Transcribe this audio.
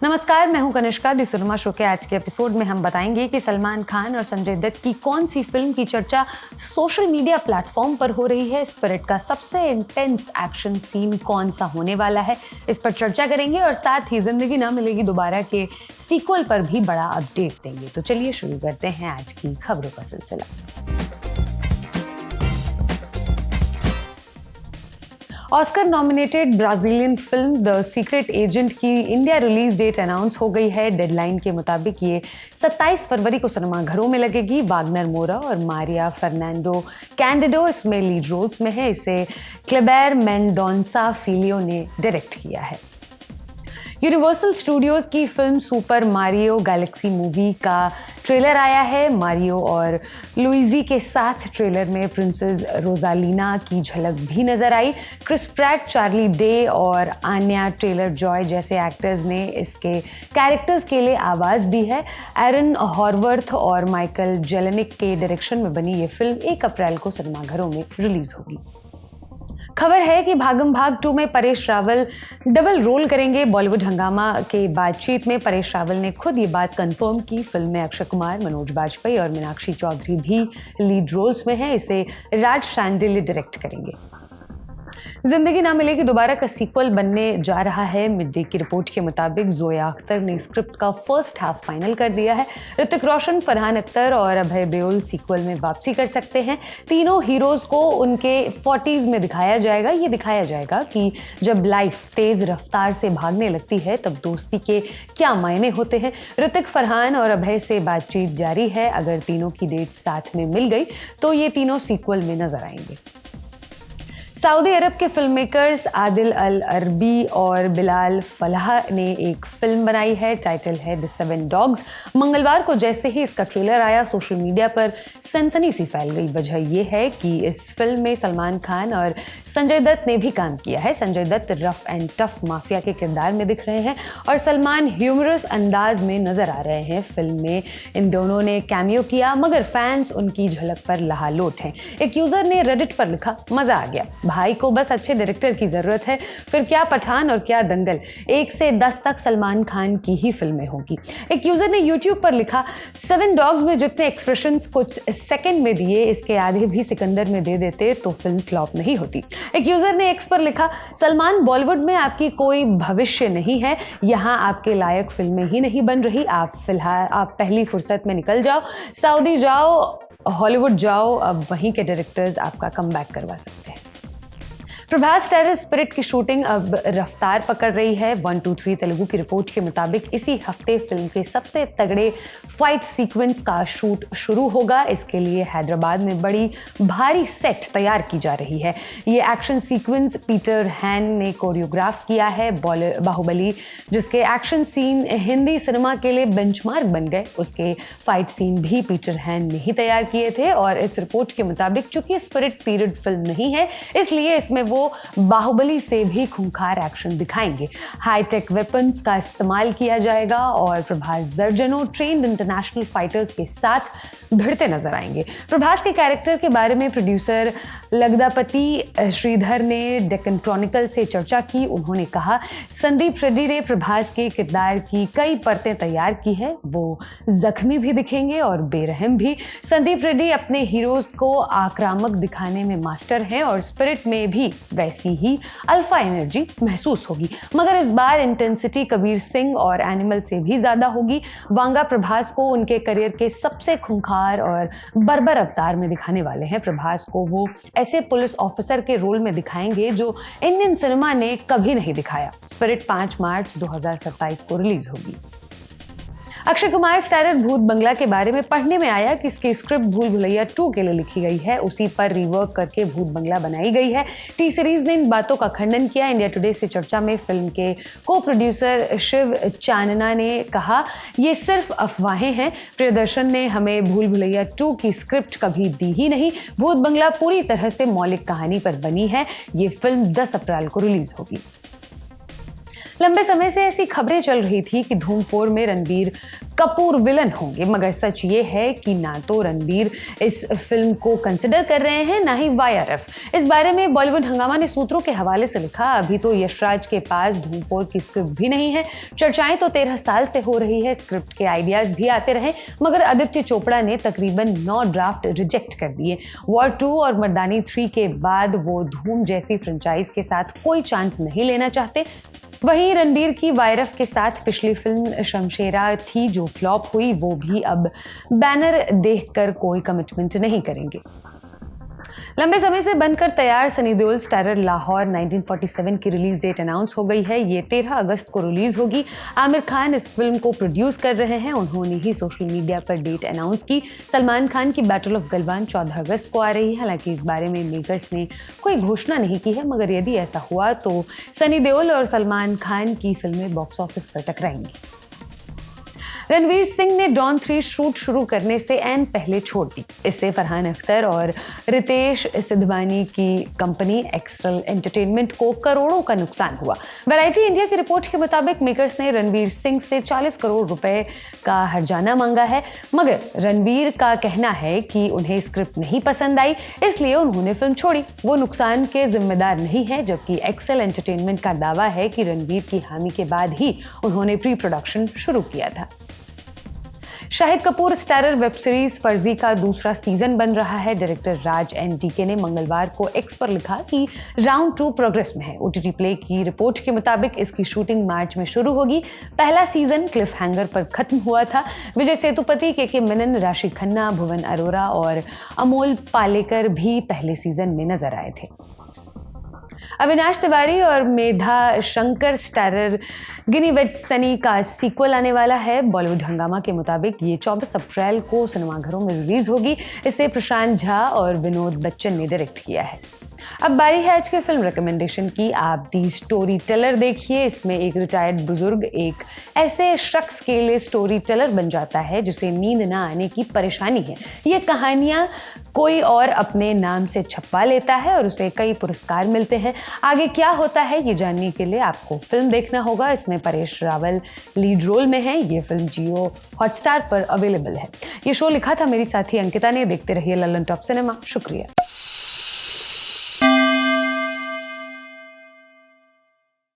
नमस्कार, मैं हूं कनिष्का। दी सिनेमा शो के आज के एपिसोड में हम बताएंगे कि सलमान खान और संजय दत्त की कौन सी फिल्म की चर्चा सोशल मीडिया प्लेटफॉर्म पर हो रही है। स्पिरिट का सबसे इंटेंस एक्शन सीन कौन सा होने वाला है, इस पर चर्चा करेंगे और साथ ही जिंदगी ना मिलेगी दोबारा के सीक्वल पर भी बड़ा अपडेट देंगे। तो चलिए शुरू करते हैं आज की खबरों का सिलसिला। Oscar nominated Brazilian film the secret agent की इंडिया रिलीज डेट अनाउंस हो गई है। डेडलाइन के मुताबिक ये 27 फरवरी को सिनेमाघरों में लगेगी। वाग्नर मोरा और मारिया फर्नांडो कैंडिडो इसमें लीड रोल्स में है। इसे क्लेबर मेंडोंसा फिलियो ने डायरेक्ट किया है। यूनिवर्सल स्टूडियोज की film super Mario Galaxy movie का ट्रेलर आया है। मारियो और लुइजी के साथ ट्रेलर में प्रिंसेस रोजालिना की झलक भी नजर आई। क्रिस प्रैट, चार्ली डे और आन्या टेलर जॉय जैसे एक्टर्स ने इसके कैरेक्टर्स के लिए आवाज़ दी है। एरन हॉरवर्थ और माइकल जेलेनिक के डायरेक्शन में बनी ये फिल्म 1 अप्रैल को सिनेमाघरों में रिलीज होगी। खबर है कि भागम भाग 2 में परेश रावल डबल रोल करेंगे। बॉलीवुड हंगामा के बातचीत में परेश रावल ने खुद ये बात कंफर्म की। फिल्म में अक्षय कुमार, मनोज बाजपेयी और मीनाक्षी चौधरी भी लीड रोल्स में हैं। इसे राज शांडिल्य डायरेक्ट करेंगे। जिंदगी ना मिलेगी दोबारा का सीक्वल बनने जा रहा है। मिड डे की रिपोर्ट के मुताबिक जोया अख्तर ने स्क्रिप्ट का फर्स्ट हाफ फाइनल कर दिया है। ऋतिक रोशन, फरहान अख्तर और अभय देओल सीक्वल में वापसी कर सकते हैं। तीनों हीरोज को उनके 40s में दिखाया जाएगा। ये दिखाया जाएगा कि जब लाइफ तेज रफ्तार से भागने लगती है तब दोस्ती के क्या मायने होते हैं। ऋतिक, फरहान और अभय से बातचीत जारी है। अगर तीनों की डेट साथ में मिल गई तो ये तीनों सीक्वल में नजर आएंगे। सऊदी अरब के फिल्म मेकर्स आदिल अल अरबी और बिलाल फलाह ने एक फिल्म बनाई है। टाइटल है द 7 डॉग्स। मंगलवार को जैसे ही इसका ट्रेलर आया, सोशल मीडिया पर सनसनी सी फैल गई। वजह यह है कि इस फिल्म में सलमान खान और संजय दत्त ने भी काम किया है। Sanjay Dutt rough and tough mafia के किरदार में दिख रहे हैं और सलमान ह्यूमरस अंदाज में नजर आ रहे हैं। फिल्म में इन दोनों ने कैमियो किया, मगर फैंस उनकी झलक पर लहालोट हैं। एक यूजर ने रेडिट पर लिखा, मजा आ गया, भाई को बस अच्छे डायरेक्टर की जरूरत है, फिर क्या पठान और क्या दंगल, 1 से 10 तक सलमान खान की ही फिल्में होगी। एक यूजर ने यूट्यूब पर लिखा, 7 डॉग्स में जितने एक्सप्रेशंस कुछ सेकंड में दिए, इसके आधे भी सिकंदर में दे देते तो फिल्म फ्लॉप नहीं होती। एक यूजर ने एक्स पर लिखा, सलमान बॉलीवुड में आपकी कोई भविष्य नहीं है, यहाँ आपके लायक फिल्में ही नहीं बन रही, आप पहली फुर्सत में निकल जाओ, सऊदी जाओ, हॉलीवुड जाओ, अब वहीं के डायरेक्टर्स आपका कमबैक करवा सकते हैं। प्रभास टेरर स्पिरिट की शूटिंग अब रफ्तार पकड़ रही है। 123 तेलुगु की रिपोर्ट के मुताबिक इसी हफ्ते फिल्म के सबसे तगड़े फाइट सीक्वेंस का शूट शुरू होगा। इसके लिए हैदराबाद में बड़ी भारी सेट तैयार की जा रही है। ये एक्शन सीक्वेंस पीटर हैन ने कोरियोग्राफ किया है। बाहुबली, जिसके एक्शन सीन हिंदी सिनेमा के लिए बेंचमार्क बन गए, उसके फाइट सीन भी पीटर हैन ने ही तैयार किए थे। और इस रिपोर्ट के मुताबिक चूंकि स्पिरिट पीरियड फिल्म नहीं है, इसलिए इसमें वो बाहुबली से भी खूंखार एक्शन दिखाएंगे। हाईटेक वेपन्स का इस्तेमाल किया जाएगा और प्रभास दर्जनों ट्रेन्ड इंटरनेशनल फाइटर्स के साथ भिड़ते नजर आएंगे। प्रभास के कैरेक्टर के बारे में प्रोड्यूसर लगदापति श्रीधर ने डेक्कन क्रॉनिकल से चर्चा की। उन्होंने कहा, संदीप रेड्डी ने प्रभास के किरदार की कई परतें तैयार की है। वो जख्मी भी दिखेंगे और बेरहम भी। संदीप रेड्डी अपने हीरोज को आक्रामक दिखाने में मास्टर हैं और स्पिरिट में भी वैसी ही अल्फा एनर्जी महसूस होगी, मगर इस बार इंटेंसिटी कबीर सिंह और एनिमल से भी ज्यादा होगी। वांगा प्रभास को उनके करियर के सबसे खूंखार और बर्बर अवतार में दिखाने वाले हैं। प्रभास को वो ऐसे पुलिस ऑफिसर के रोल में दिखाएंगे जो इंडियन सिनेमा ने कभी नहीं दिखाया। स्पिरिट 5 मार्च 2027 को रिलीज होगी। अक्षय कुमार स्टारर भूत बंगला के बारे में पढ़ने में आया कि इसकी स्क्रिप्ट भूल भुलैया 2 के लिए लिखी गई है। उसी पर रिवर्क करके भूत बंगला बनाई गई है। टी सीरीज ने इन बातों का खंडन किया। इंडिया टुडे से चर्चा में फिल्म के को प्रोड्यूसर शिव चानना ने कहा, ये सिर्फ अफवाहें हैं। प्रियदर्शन ने हमें भूल भुलैया 2 की स्क्रिप्ट कभी दी ही नहीं। भूत बंगला पूरी तरह से मौलिक कहानी पर बनी है। ये फिल्म 10 अप्रैल को रिलीज होगी। लंबे समय से ऐसी खबरें चल रही थी कि धूम 4 में रणबीर कपूर विलन होंगे, मगर सच ये है कि ना तो रणबीर इस फिल्म को कंसिडर कर रहे हैं, ना ही वाईआरएफ। इस बारे में बॉलीवुड हंगामा ने सूत्रों के हवाले से लिखा, अभी तो यशराज के पास धूम 4 की स्क्रिप्ट भी नहीं है। चर्चाएं तो 13 साल से हो रही है, स्क्रिप्ट के आइडियाज भी आते रहे, मगर आदित्य चोपड़ा ने तकरीबन 9 ड्राफ्ट रिजेक्ट कर दिए। वॉर 2 और मर्दानी 3 के बाद वो धूम जैसी फ्रेंचाइज के साथ कोई चांस नहीं लेना चाहते। वहीं रणबीर की वाईआरएफ के साथ पिछली फिल्म शमशेरा थी जो फ्लॉप हुई, वो भी अब बैनर देखकर कोई कमिटमेंट नहीं करेंगे। लंबे समय से बनकर तैयार सनी देओल स्टारर लाहौर 1947 की रिलीज डेट अनाउंस हो गई है। ये 13 अगस्त को रिलीज होगी। आमिर खान इस फिल्म को प्रोड्यूस कर रहे हैं। उन्होंने ही सोशल मीडिया पर डेट अनाउंस की। सलमान खान की बैटल ऑफ गलवान 14 अगस्त को आ रही है। हालांकि इस बारे में मेकर्स ने कोई घोषणा नहीं की है, मगर यदि ऐसा हुआ तो सनी देओल और सलमान खान की फिल्में बॉक्स ऑफिस पर टकराएंगी। रणवीर सिंह ने डॉन 3 शूट शुरू करने से ऐन पहले छोड़ दी। इससे फरहान अख्तर और रितेश सिद्धवानी की कंपनी एक्सेल एंटरटेनमेंट को करोड़ों का नुकसान हुआ। वैरायटी इंडिया की रिपोर्ट के मुताबिक मेकर्स ने रणवीर सिंह से 40 करोड़ रुपए का हर्जाना मांगा है, मगर रणवीर का कहना है कि उन्हें स्क्रिप्ट नहीं पसंद आई, इसलिए उन्होंने फिल्म छोड़ी। वो नुकसान के जिम्मेदार नहीं है, जबकि एक्सेल एंटरटेनमेंट का दावा है कि रणवीर की हामी के बाद ही उन्होंने प्री प्रोडक्शन शुरू किया था। Shahid Kapoor starrer web series फर्जी का दूसरा सीजन बन रहा है। डायरेक्टर राज एन डी ने मंगलवार को एक्स पर लिखा कि राउंड 2 प्रोग्रेस में है। ओटीटी प्ले की रिपोर्ट के मुताबिक इसकी शूटिंग मार्च में शुरू होगी। पहला सीजन क्लिफ हैंगर पर खत्म हुआ था। विजय सेतुपति, के मेनन, राशि खन्ना, भुवन अरोरा और अमोल पालेकर भी पहले सीजन में नजर आए थे। अविनाश तिवारी और मेधा शंकर स्टारर गिनीवेट सनी का सीक्वल आने वाला है। बॉलीवुड हंगामा के मुताबिक ये 24 अप्रैल को सिनेमाघरों में रिलीज होगी। इसे प्रशांत झा और विनोद बच्चन ने डायरेक्ट किया है। अब बारी है आज के फिल्म रिकमेंडेशन की। आप दी स्टोरी टेलर देखिए। इसमें एक रिटायर्ड बुजुर्ग एक ऐसे शख्स के लिए स्टोरी टेलर बन जाता है जिसे नींद ना आने की परेशानी है। ये कहानियां कोई और अपने नाम से छपवा लेता है और उसे कई पुरस्कार मिलते हैं। आगे क्या होता है ये जानने के लिए आपको फिल्म देखना होगा। इसमें परेश रावल लीड रोल में है। ये फिल्म जियो हॉटस्टार पर अवेलेबल है। ये शो लिखा था मेरी साथी अंकिता ने। देखते रहिए लल्लन टॉप सिनेमा। शुक्रिया।